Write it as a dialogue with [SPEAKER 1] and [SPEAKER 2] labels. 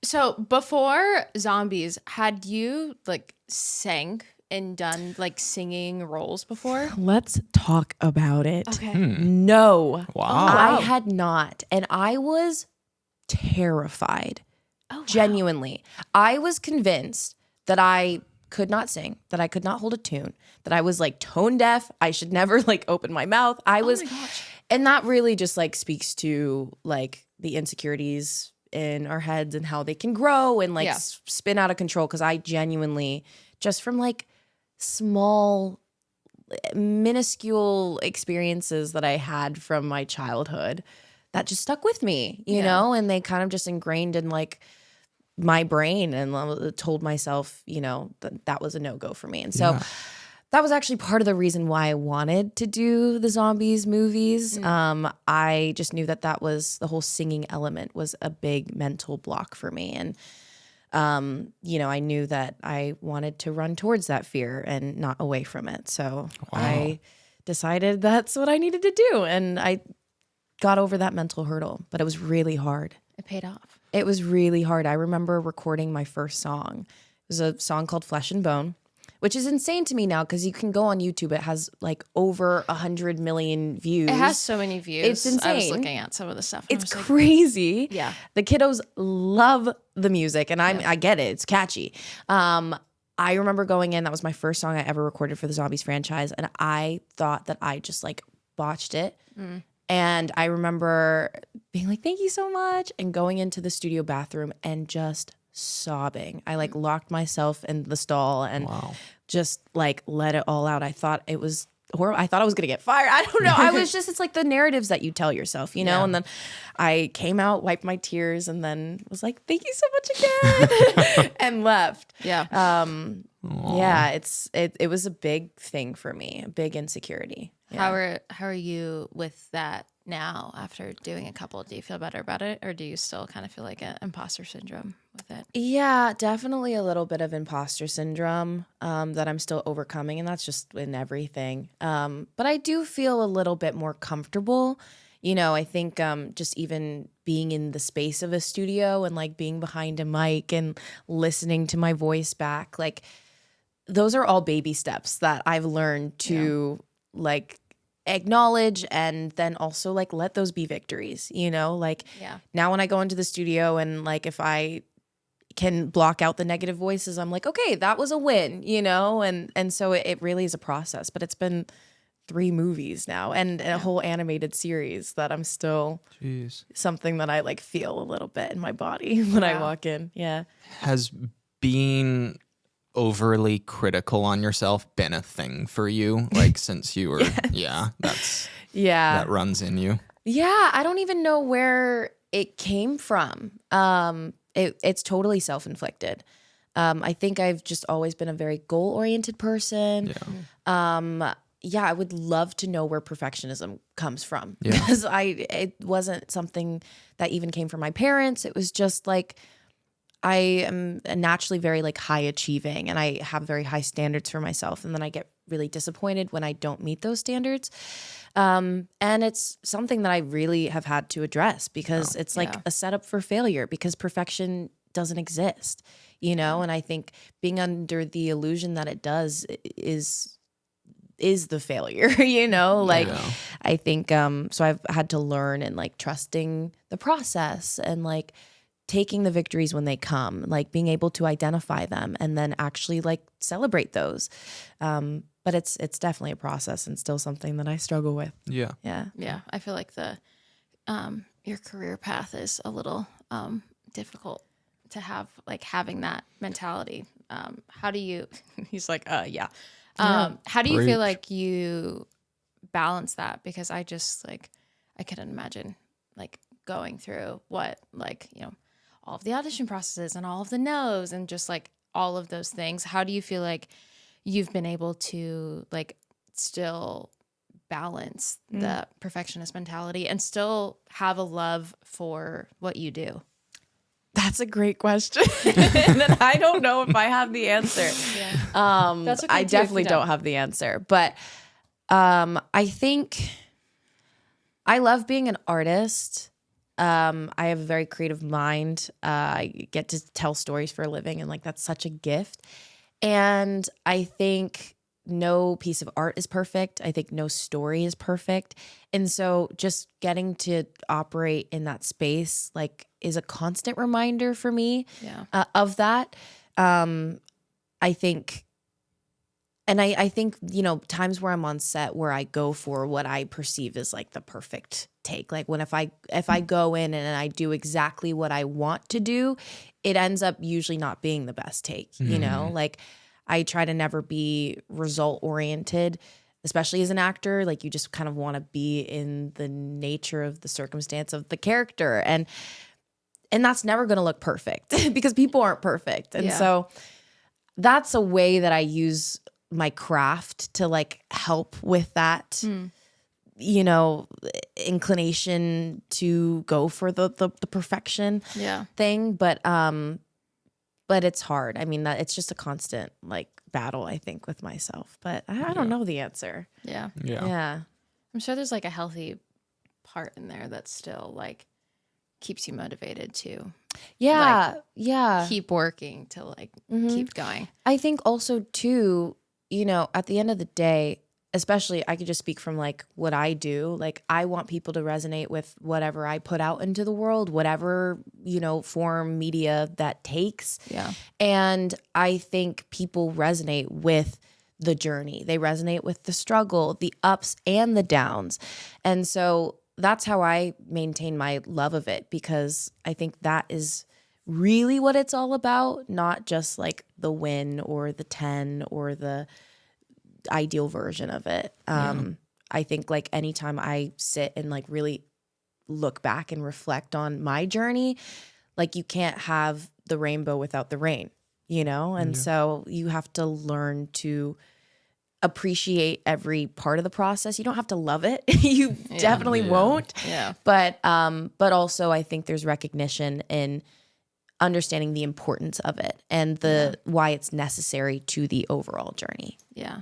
[SPEAKER 1] So before zombies, had you like sang and done like singing roles before?
[SPEAKER 2] Let's talk about it.
[SPEAKER 1] Okay.
[SPEAKER 2] No.
[SPEAKER 3] Wow.
[SPEAKER 2] I had not. And I was terrified.
[SPEAKER 1] Oh, wow.
[SPEAKER 2] Genuinely. I was convinced that I could not sing, that I could not hold a tune, that I was like tone deaf. I should never like open my mouth. I was,
[SPEAKER 1] my gosh.
[SPEAKER 2] and that really just like speaks to like the insecurities in our heads and how they can grow and like spin out of control. Cause I genuinely, just from like small, minuscule experiences that I had from my childhood that just stuck with me, you know, and they kind of just ingrained in like my brain and told myself, you know, that was a no-go for me. And so that was actually part of the reason why I wanted to do the zombies movies. I just knew that was the whole singing element was a big mental block for me. And, you know, I knew that I wanted to run towards that fear and not away from it. So I decided that's what I needed to do. And I got over that mental hurdle, but it was really hard.
[SPEAKER 1] It paid off.
[SPEAKER 2] It was really hard. I remember recording my first song. It was a song called Flesh and Bone, which is insane to me now because you can go on YouTube. It has like over 100 million views.
[SPEAKER 1] It has so many views.
[SPEAKER 2] It's insane.
[SPEAKER 1] I was looking at some of the stuff.
[SPEAKER 2] It's crazy.
[SPEAKER 1] Yeah.
[SPEAKER 2] The kiddos love the music, and I get it. It's catchy. I remember going in. That was my first song I ever recorded for the Zombies franchise, and I thought that I just like botched it. And I remember being like, thank you so much, and going into the studio bathroom and just sobbing. I like locked myself in the stall and just like let it all out. I thought it was horrible. I thought I was gonna get fired. I don't know. I was just, it's like the narratives that you tell yourself, you know? And then I came out, wiped my tears, and then was like, thank you so much again, and left.
[SPEAKER 1] Yeah.
[SPEAKER 2] Yeah, it was a big thing for me, a big insecurity. Yeah.
[SPEAKER 1] How are you with that now after doing a couple? Do you feel better about it, or do you still kind of feel like an imposter syndrome with it?
[SPEAKER 2] Yeah, definitely a little bit of imposter syndrome that I'm still overcoming, and that's just in everything. But I do feel a little bit more comfortable. You know, I think just even being in the space of a studio and like being behind a mic and listening to my voice back, like those are all baby steps that I've learned to like acknowledge and then also like let those be victories, you know, like now when I go into the studio and like if I can block out the negative voices, I'm like, okay, that was a win, you know, and so it really is a process. But it's been 3 movies now and a whole animated series that I'm still something that I like feel a little bit in my body when I walk in. Yeah.
[SPEAKER 3] Has being overly critical on yourself been a thing for you? Like since you were, that runs in you.
[SPEAKER 2] Yeah. I don't even know where it came from. It's totally self-inflicted. I think I've just always been a very goal-oriented person. I would love to know where perfectionism comes from because it wasn't something that even came from my parents. It was just like, I am naturally very like high achieving and I have very high standards for myself. And then I get really disappointed when I don't meet those standards. And it's something that I really have had to address because it's like a setup for failure because perfection doesn't exist, you know? And I think being under the illusion that it does is the failure, you know? Like I think, so I've had to learn and like trusting the process and like taking the victories when they come, like being able to identify them and then actually like celebrate those. But it's definitely a process and still something that I struggle with. Yeah.
[SPEAKER 1] I feel like your career path is a little difficult to have, like having that mentality. How do you? He's like, How do you feel like you balance that? Because I just like I couldn't imagine like going through what like you know. all of the audition processes and all of the no's and just like all of those things. How do you feel like you've been able to like still balance the perfectionist mentality and still have a love for what you do?
[SPEAKER 2] That's a great question. And I don't know if I have the answer.
[SPEAKER 1] That's okay
[SPEAKER 2] I definitely don't have the answer. But I think I love being an artist. I have a very creative mind. I get to tell stories for a living, and like that's such a gift. And I think no piece of art is perfect. I think no story is perfect. And so just getting to operate in that space like is a constant reminder for me of that. I think I think, you know, times where I'm on set where I go for what I perceive as like the perfect take. Like when if I go in and I do exactly what I want to do, it ends up usually not being the best take, you know? Like I try to never be result oriented, especially as an actor. Like you just kind of want to be in the nature of the circumstance of the character. And that's never going to look perfect because people aren't perfect. And so that's a way that I use my craft to like help with that, you know, inclination to go for the perfection thing. But it's hard. I mean, it's just a constant like battle, I think, with myself. But I don't know the answer.
[SPEAKER 1] Yeah. I'm sure there's like a healthy part in there that still like keeps you motivated to keep working to like keep going.
[SPEAKER 2] I think also too, you know, at the end of the day, especially I could just speak from like what I do, like I want people to resonate with whatever I put out into the world, whatever, you know, form media that takes.
[SPEAKER 1] Yeah.
[SPEAKER 2] And I think people resonate with the journey. They resonate with the struggle, the ups and the downs. And so that's how I maintain my love of it, because I think that is really what it's all about, not just like the win or the 10 or the ideal version of it. I think like anytime I sit and like really look back and reflect on my journey, like you can't have the rainbow without the rain, you know? And so you have to learn to appreciate every part of the process. You don't have to love it. You definitely won't.
[SPEAKER 1] Yeah.
[SPEAKER 2] But also I think there's recognition in understanding the importance of it and the why it's necessary to the overall journey.
[SPEAKER 1] Yeah.